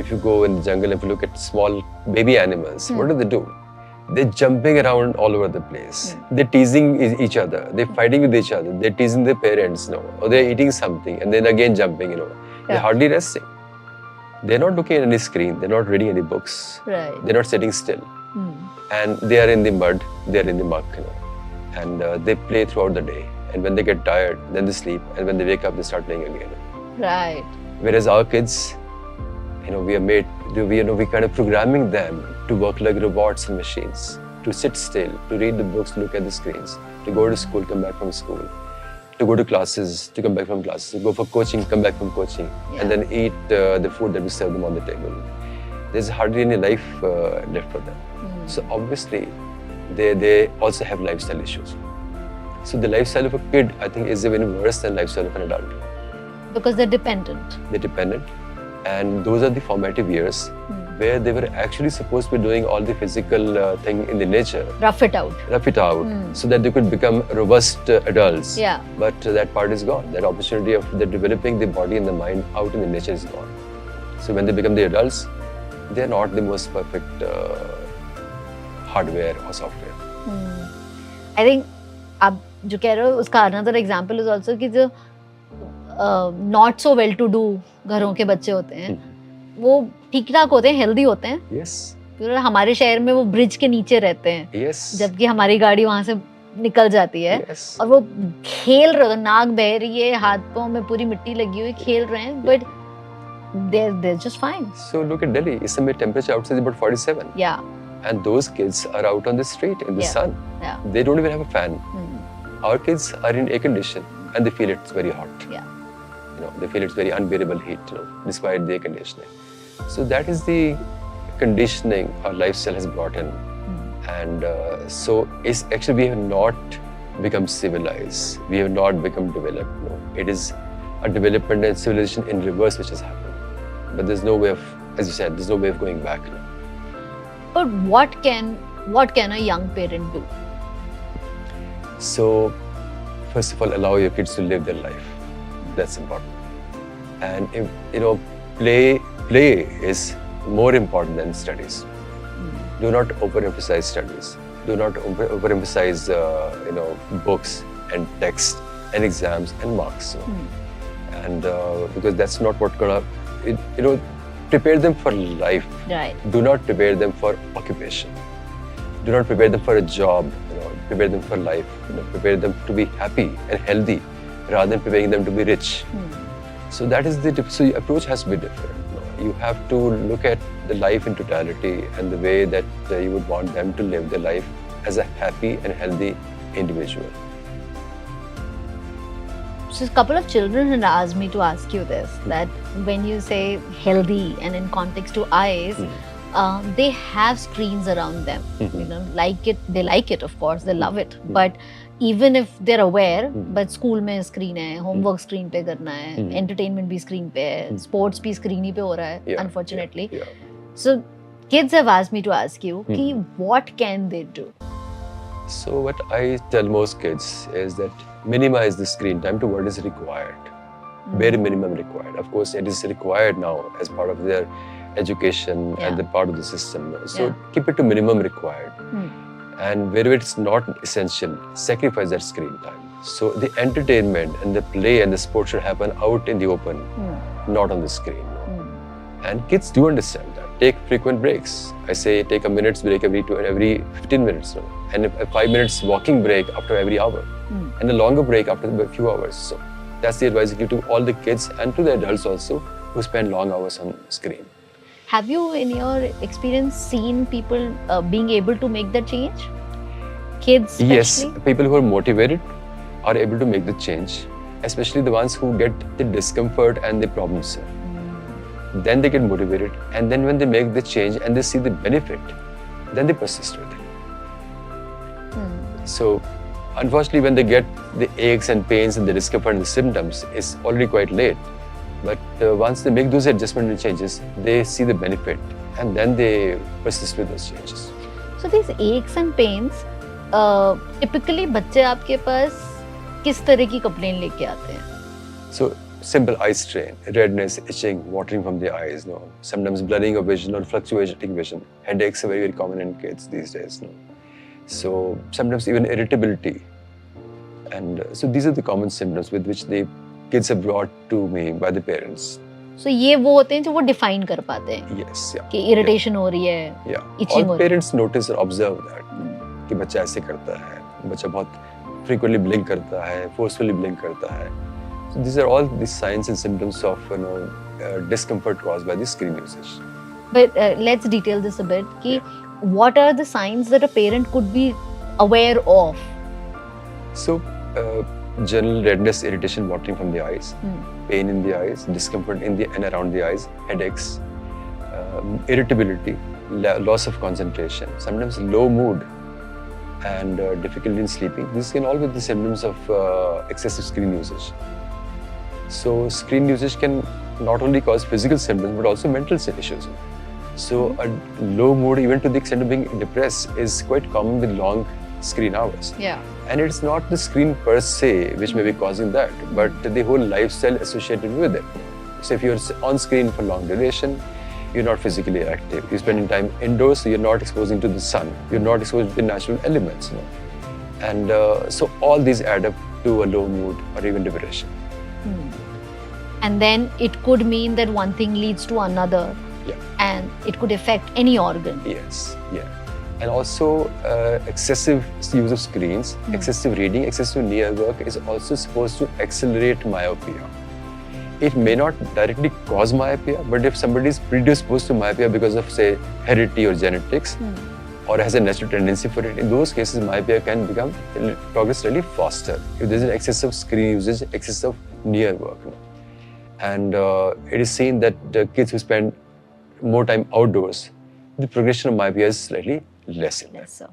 if you go in the jungle, if you look at small baby animals, what do? They're jumping around all over the place. They're teasing each other. They're fighting with each other. They're teasing their parents, or they're eating something and then again jumping, They're hardly resting. They're not looking at any screen. They're not reading any books. Right. They're not sitting still. And they are in the mud. They're in the muck, And they play throughout the day. And when they get tired, then they sleep. And when they wake up, they start playing again. Right. Whereas our kids, we kind of programming them to work like robots and machines, to sit still, to read the books, to look at the screens, to go to school, come back from school, to go to classes, to come back from classes, to go for coaching, come back from coaching, and then eat the food that we serve them on the table. There's hardly any life left for them. So obviously, they also have lifestyle issues. So the lifestyle of a kid, I think, is even worse than lifestyle of an adult. Because they're dependent. They're dependent. And those are the formative years where they were actually supposed to be doing all the physical thing in the nature. Rough it out. So that they could become robust adults. Yeah. But that part is gone. That opportunity of developing the body and the mind out in the nature is gone. So when they become the adults, they're not the most perfect hardware or software. I think आप जो कह रहे हो उसका another example is also कि जो not so well to do घरों के बच्चे होते हैं वो ठीक ठाक होते हैं, हेल्दी होते हैं. Yes. हमारे शहर में वो ब्रिज के नीचे रहते हैं. Yes. जबकि हमारी गाड़ी वहां से निकल जाती है. Yes. और वो खेल रहे हैं, नाक बह रही है, हाथ पांव में पूरी मिट्टी लगी हुई, खेल रहे हैं, but they're just fine. So look at Delhi. Is the temperature outside is about 47. Yeah. And those kids are out on the street in the sun. Yeah. They don't even have a fan. Our kids are in air condition and they feel it's very hot. Yeah. They feel it's very unbearable heat, despite the air conditioning. So that is the conditioning our lifestyle has brought in. And so it's actually, we have not become civilized. We have not become developed. No. It is a development and civilization in reverse which has happened. But there's no way of, as you said, there's no way of going back. No. But what can a young parent do? So, first of all, allow your kids to live their life. That's important. And if, play is more important than studies. Do not overemphasize studies. Do not overemphasize, books and text and exams and marks. And because that's not what gonna, prepare them for life. Right. Do not prepare them for occupation. Do not prepare them for a job. Prepare them for life. Prepare them to be happy and healthy, rather than preparing them to be rich. So that is so your approach has to be different. You have to look at the life in totality and the way that you would want them to live their life as a happy and healthy individual. So a couple of children had asked me to ask you this, that when you say healthy and in context to eyes, they have screens around them. They like it, of course, they love it. But even if they're aware, but school में screen है, homework screen पे करना है, entertainment भी screen पे है, sports भी screen ही पे हो रहा है, unfortunately. So kids have asked me to ask you, कि what can they do? So what I tell most kids is that minimize the screen time to what is required, bare minimum required. Of course, it is required now as part of their education and the part of the system. So keep it to minimum required. And wherever it's not essential, sacrifice that screen time. So the entertainment and the play and the sport should happen out in the open, not on the screen. And kids do understand that. Take frequent breaks. I say take a minute's break every 15 minutes. And a 5 minutes walking break after every hour. And a longer break after a few hours. So that's the advice I give to all the kids and to the adults also who spend long hours on screen. Have you, in your experience, seen people being able to make that change? Kids especially? Yes, people who are motivated are able to make the change, especially the ones who get the discomfort and the problems. Then they get motivated, and then when they make the change and they see the benefit, then they persist with it. So, unfortunately, when they get the aches and pains and the discomfort and the symptoms, it's already quite late. But once they make those adjustments and changes, they see the benefit and then they persist with those changes. So these aches and pains, typically बच्चे आपके पास किस तरह की complaint लेके आते हैं? So simple eye strain, redness, itching, watering from the eyes, no. Sometimes blurring of vision or fluctuating vision. Headaches are very, very common in kids these days, no. So sometimes even irritability. And so these are the common symptoms with which the kids are brought to me by the parents. So ये वो होते हैं जो वो define कर पाते हैं Yes, yeah. कि irritation हो रही है, Yeah. itching All हो रही है. parents notice or observe that कि बच्चा ऐसे करता है, बच्चा बहुत frequently blink करता है, forcefully blink करता है. So these are all the signs and symptoms of discomfort caused by the screen usage. But let's detail this a bit. कि what are the signs that a parent could be aware of? So general redness, irritation, watering from the eyes, pain in the eyes, discomfort in the and around the eyes, headaches, irritability, loss of concentration, sometimes low mood, and difficulty in sleeping. These can all be the symptoms of excessive screen usage. So screen usage can not only cause physical symptoms but also mental issues. So a low mood, even to the extent of being depressed, is quite common with long screen hours. Yeah. And it's not the screen per se which may be causing that, but the whole lifestyle associated with it. So if you're on screen for long duration, you're not physically active. You're spending time indoors, so you're not exposing to the sun. You're not exposed to the natural elements. And so all these add up to a low mood or even depression. And then it could mean that one thing leads to another. Yeah. And it could affect any organ. Yes, yeah. And also excessive use of screens, excessive reading, excessive near work is also supposed to accelerate myopia. It may not directly cause myopia, but if somebody is predisposed to myopia because of, say, heredity or genetics, or has a natural tendency for it, in those cases, myopia can progress really faster if there's an excessive screen usage, excessive near work. And it is seen that the kids who spend more time outdoors, the progression of myopia is slightly less in that. Yes, sir.